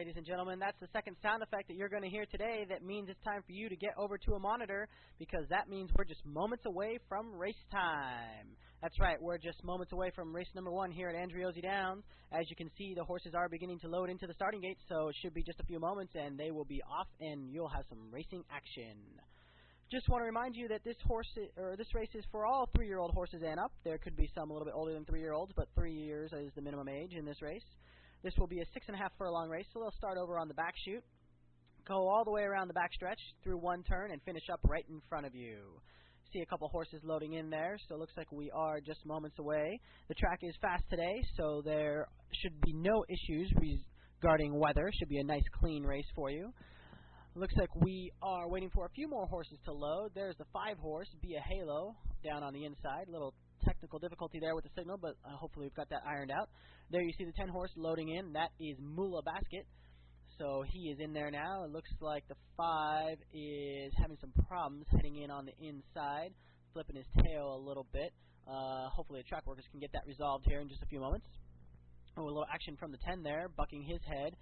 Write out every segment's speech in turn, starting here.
ladies and gentlemen. That's the second sound effect that you're going to hear today. That means it's time for you to get over to a monitor, because that means we're just moments away from race time. That's right, we're just moments away from race number 1 here at Andriozzi Downs. As you can see, the horses are beginning to load into the starting gate, so it should be just a few moments and they will be off and you'll have some racing action. Just want to remind you that this race is for all 3-year-old horses and up. There could be some a little bit older than 3-year-olds, but 3 years is the minimum age in this race. This will be a 6.5 furlong race, so they'll start over on the back chute, go all the way around the back stretch through one turn, and finish up right in front of you. See a couple horses loading in there, so it looks like we are just moments away. The track is fast today, so there should be no issues regarding weather. Should be a nice clean race for you. Looks like we are waiting for a few more horses to load. There's the 5-horse, Be a Halo, down on the inside. Little technical difficulty there with the signal, but hopefully we've got that ironed out. There you see the 10-horse loading in. That is Moolah Basket. So he is in there now. It looks like the 5 is having some problems heading in on the inside, flipping his tail a little bit. Hopefully the track workers can get that resolved here in just a few moments. Oh, a little action from the 10 there, bucking his head.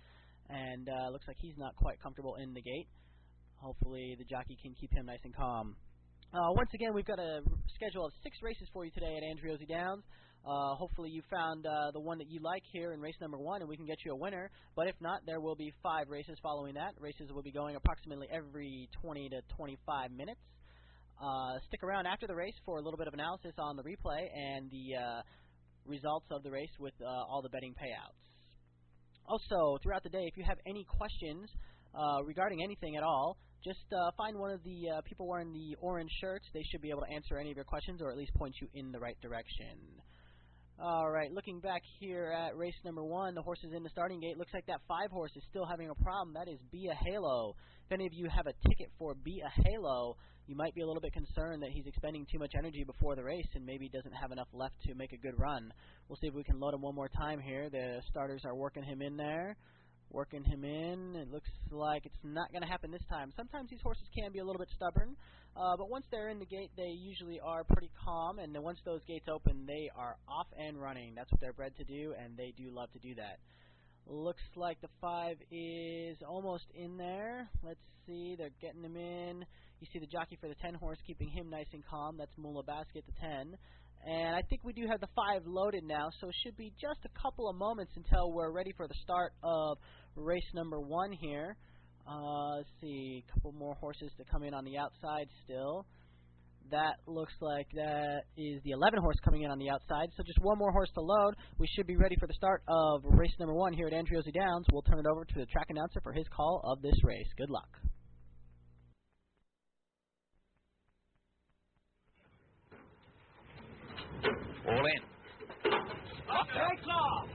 And looks like he's not quite comfortable in the gate. Hopefully the jockey can keep him nice and calm. Once again, we've got a schedule of 6 races for you today at Andriozzi Downs. Hopefully you found the one that you like here in race number 1, and we can get you a winner. But if not, there will be 5 races following that. Races will be going approximately every 20 to 25 minutes. Stick around after the race for a little bit of analysis on the replay and the results of the race with all the betting payouts. Also, throughout the day, if you have any questions regarding anything at all, just find one of the people wearing the orange shirts. They should be able to answer any of your questions or at least point you in the right direction. All right, looking back here at race number 1, the horses in the starting gate, looks like that 5-horse is still having a problem. That is Be a Halo. If any of you have a ticket for Be a Halo, you might be a little bit concerned that he's expending too much energy before the race and maybe doesn't have enough left to make a good run. We'll see if we can load him one more time here. The starters are working him in there. Working him in. It looks like it's not going to happen this time. Sometimes these horses can be a little bit stubborn, but once they're in the gate, they usually are pretty calm, and then once those gates open, they are off and running. That's what they're bred to do, and they do love to do that. Looks like the 5 is almost in there. Let's see. They're getting him in. You see the jockey for the 10-horse keeping him nice and calm. That's Moolah Basket, the 10. And I think we do have the 5 loaded now, so it should be just a couple of moments until we're ready for the start of race number 1 here. Let's see. A couple more horses to come in on the outside still. That looks like that is the 11-horse coming in on the outside. So just one more horse to load. We should be ready for the start of race number 1 here at Andriozzi Downs. We'll turn it over to the track announcer for his call of this race. Good luck. All in. Breaks off.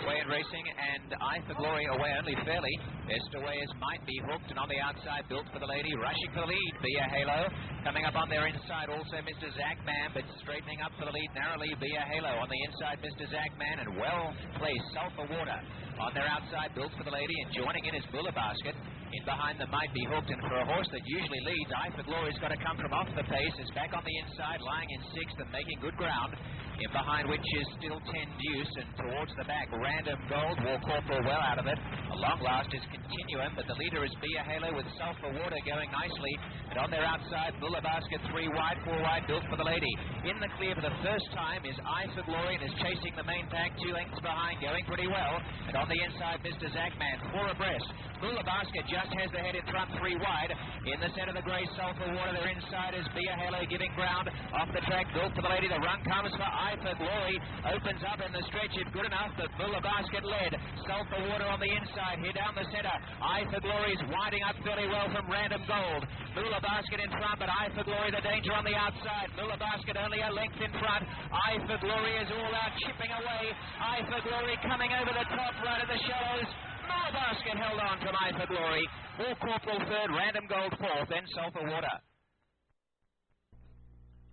Way in racing, and Eye for Glory away only fairly. Best away is Might Be Hooked, and on the outside, Built for the Lady, rushing for the lead, Be a Halo. Coming up on their inside, also Mr. Zachman, but straightening up for the lead narrowly, Be a Halo. On the inside, Mr. Zachman, and well placed, Sulphur Water. On their outside, Built for the Lady, and joining in is Moolah Basket. In behind them Might Be Hooked, and for a horse that usually leads, Eye for Glory's got to come from off the pace. It's back on the inside, lying in 6th and making good ground. In behind which is still 10 Deuce, and towards the back, Random Gold, War Corporal well out of it. A long last is Continuum, but the leader is Be a Halo with Sulphur Water going nicely. And on their outside, Moolah Basket 3 wide, 4 wide, Built for the Lady. In the clear for the first time is Eye for Glory, and is chasing the main pack 2 lengths behind, going pretty well. And on the inside, Mr. Zachman, 4 abreast. Moolah Basket just has the head in front, 3 wide. In the centre, the grey Sulphur Water. Their inside is Be a Halo giving ground. Off the track, Built for the Lady. The run comes for Eye for Glory. Opens up in the stretch. It's good enough, but Moolah Basket led. Sulphur Water on the inside. Here down the centre. Eye for Glory is winding up fairly well from Random Gold. Moolah Basket in front, but Eye for Glory the danger on the outside. Moolah Basket only a length in front. Eye for Glory is all out, chipping away. Eye for Glory coming over the top, right at the shallows. Moolah Basket held on from Eye for Glory. War Corporal 3rd, Random Gold 4th, then Sulphur Water.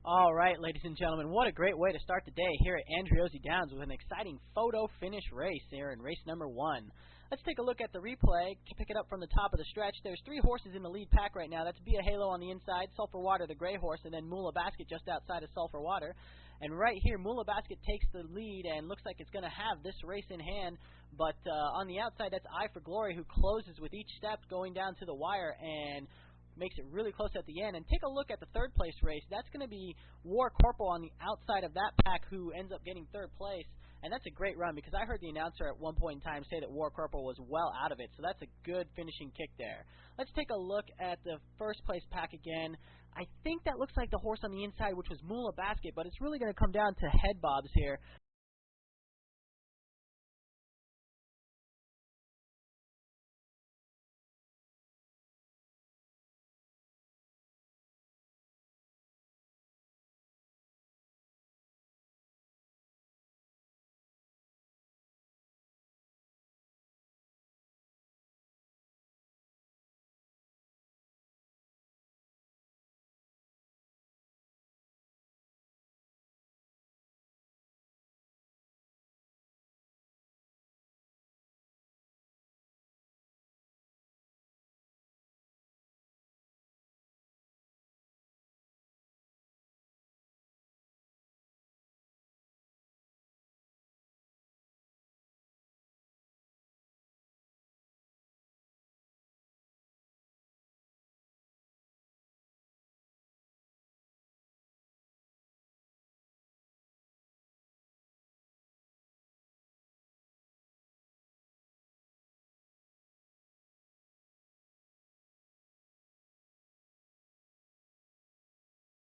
All right, ladies and gentlemen, what a great way to start the day here at Andriozzi Downs with an exciting photo finish race here in race number 1. Let's take a look at the replay. Pick it up from the top of the stretch. There's 3 horses in the lead pack right now. That's Be a Halo on the inside, Sulphur Water, the gray horse, and then Moolah Basket just outside of Sulphur Water. And right here, Moolah Basket takes the lead and looks like it's going to have this race in hand. But on the outside, that's Eye for Glory, who closes with each step going down to the wire and makes it really close at the end. And take a look at the third place race. That's going to be War Corporal on the outside of that pack, who ends up getting third place. And that's a great run, because I heard the announcer at one point in time say that War Corporal was well out of it. So that's a good finishing kick there. Let's take a look at the first place pack again. I think that looks like the horse on the inside, which was Moolah Basket, but it's really going to come down to head bobs here.